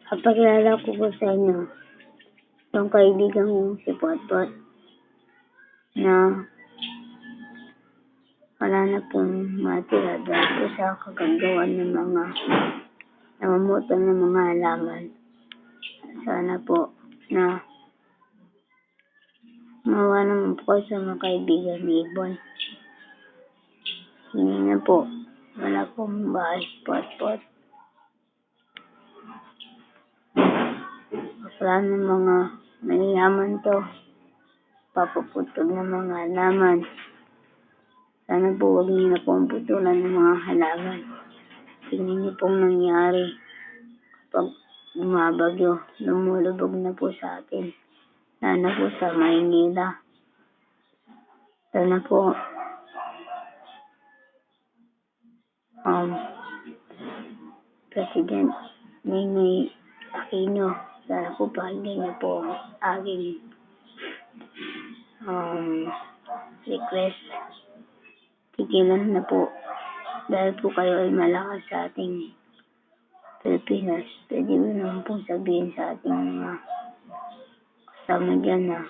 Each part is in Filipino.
Papakilala ko po sa inyo yung kaibigan ko si Potpot na wala na pong matira dahil po sa kagagawan ng mga namumutol ng mga halaman. Sana po na mawa naman po sa mga kaibigan ni Ibon. Hindi na po. Wala pong bahay si Potpot. Wala ng mga mayayaman to. Papuputol ng mga halaman. Sana po huwag niyo na pong putulan ng mga halaman. Tingnan niyo pong nangyari kapag bumabagyo, lumulubog na po sa atin. Lalo po sa Maynila. Sana po President Ninoy Aquino, sana po pakinggan niyo po ang aking request. Tigilan na po dahil po kayo ay malakas sa ating Pilipinas. Pwede mo naman po sabihin sa ating mga kasama dyan na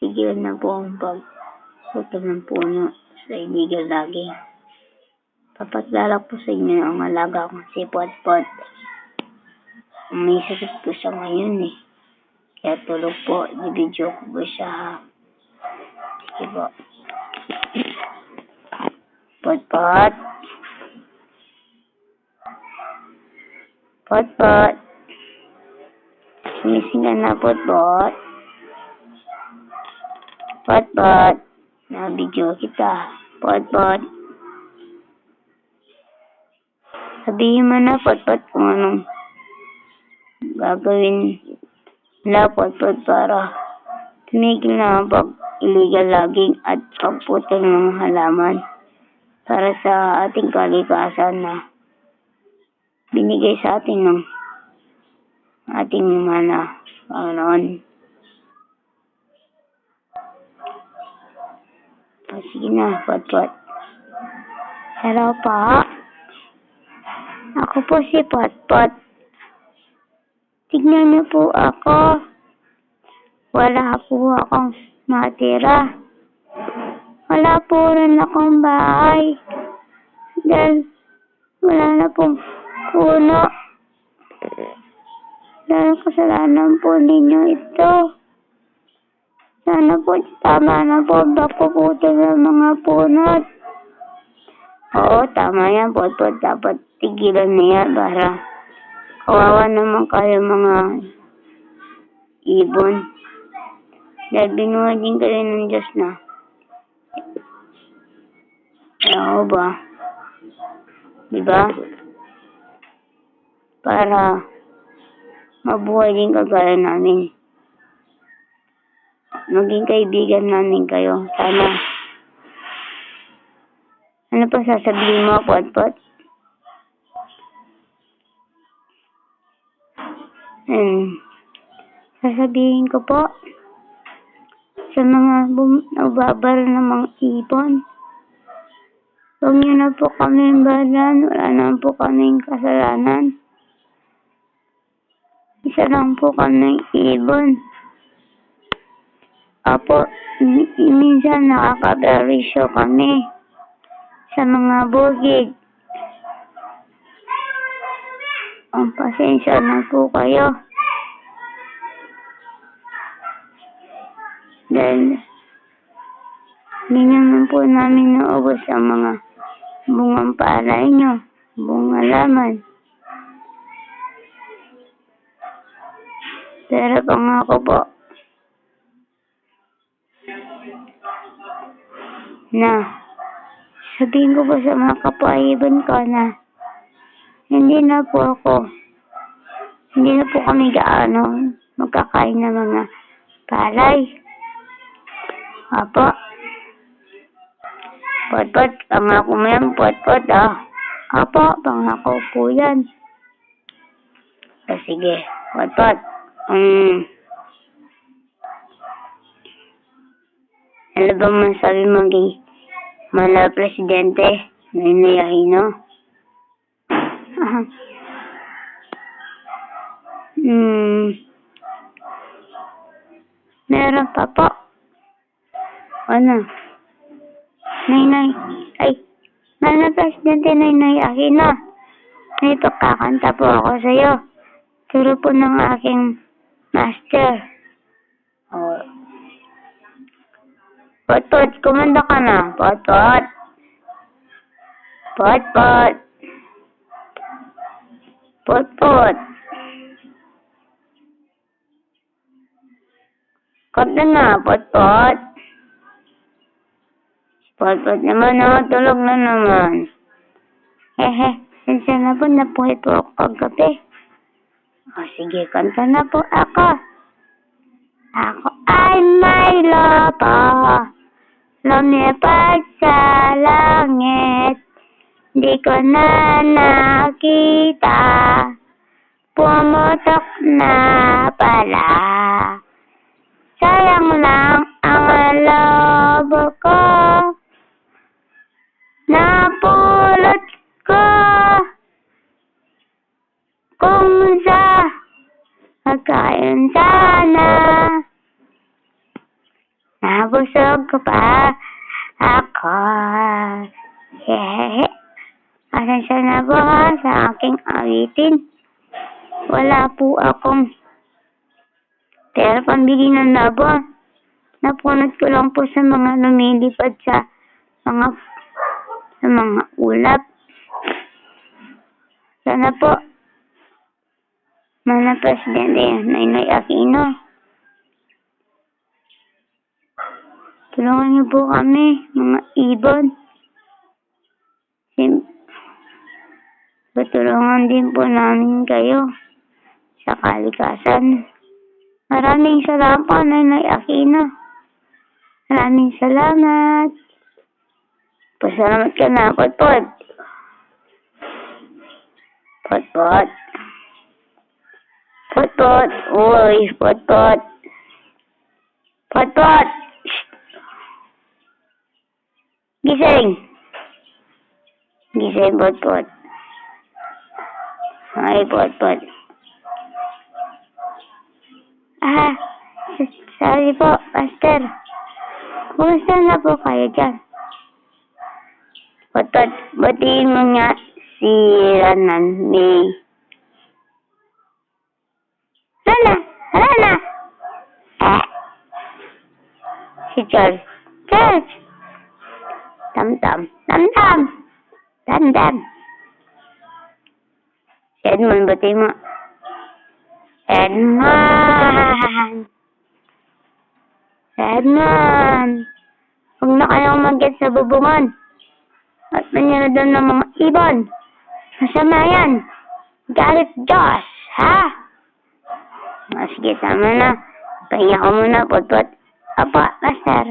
tigilan na po ang pagputol ng puno sa illegal logging. Papatlalak po sa inyo ang alaga ko si Potpot. May sakit po siya ngayon eh. Kaya tulog po. Di-video ko po siya ha. Sige po. Potpot. Potpot. Sumising ka na, Potpot. Potpot. Na-video kita. Potpot. Sabihin mo na, Potpot, kung anong gagawin nila, Potpot, para tumigil na ang pag-illegal logging at pagputol ng halaman para sa ating kalikasan na binigay sa atin ng ating mana Panginoon. Sige na, Potpot. Hello pa. Ako po si Potpot. Tignan niyo po ako. Wala po akong matira. Wala po rin akong bahay. Dahil wala na pong puno. Dahil kasalanan po ninyo ito. Sana po tama na po pagpuputol ng mga punot. Oo, tama yan, Potpot. Dapat tigilan niya para kawawa naman kayo mga ibon. Dahil binuhay din kayo ng Diyos na. Oo ba? Diba? Para mabuhay din kagaya namin. Maging kaibigan namin kayo. Sana. Ano pa sasabihin mo, Potpot? Sasabihin ko po sa mga nagbabara ng mga ibon, huwag niyo na po kami balan. Wala na po kaming kasalanan. Isa lang po kaming ibon. Apo, minsan nakakaperisyo kami sa mga bukid. Ang pasensya na po kayo. Dahil hindi naman po namin naubos ang mga bungang palay nyo, bunga laman. Pero pangako po na sabihin ko po sa mga kapwa-ibon ko na hindi na po kami gaano magkakain ng mga palay. Apo. Potpot, pangako mo yan, Potpot, ah. Apo, pangako po yan. Sige, Potpot. Ano ba masabi mo kay Mala Presidente Ninoy Aquino? Meron pa po. Ano? Nainay. Ay, Mana Presidente Nainay Aquino. May pagkakanta po ako sa'yo. Turo po ng aking master. Oh. Pot-pot, kumanda ka na. Pot-pot. Pot-pot. Pot-pot. Kanta na, pot-pot. Pot-pot naman, tulog na naman. Minsan na po, napuhay po ako kagabi. O sige, kanta na po ako. Ako ay may lobo, lumipad sa langit. Di ko na nakita, pumutok na pala. Sayang lang ang lobo ko, napulot ko. Kung sa pagkain sana, nabusog ko pa ako. Pasensya na po sa aking awitin. Wala po akong pera pambili ng labo. Napunot ko lang po sa mga lumilipad sa mga ulap. Sana po, Mana Presidente Nainay Aquino, tulungan niyo po kami, mga ibon. Tutulungan din po namin kayo sa kalikasan. Maraming salamat po, Nainay Aquino. Maraming salamat. Pasalamat ka na, Pot-pot. Pot-pot. Pot-pot. Uy, Pot-pot. Pot-pot. Gising. Gising, Pot-pot. Ay, Pot-pot. Sorry po, Master. Kumusta na po kayo dyan? Pot-pot, batiin mo nga si Ranan, May. Rana! Si Charles. Tam-tam. Si Edmond, batiin mo. Edmond! Huwag na kayong mag-get sa bubungan. At nangyari doon ng mga ibon. Masama yan. Galit Diyos, ha? Sige, tama na. Pahinga ko muna, Pot-pot. Apa, Master.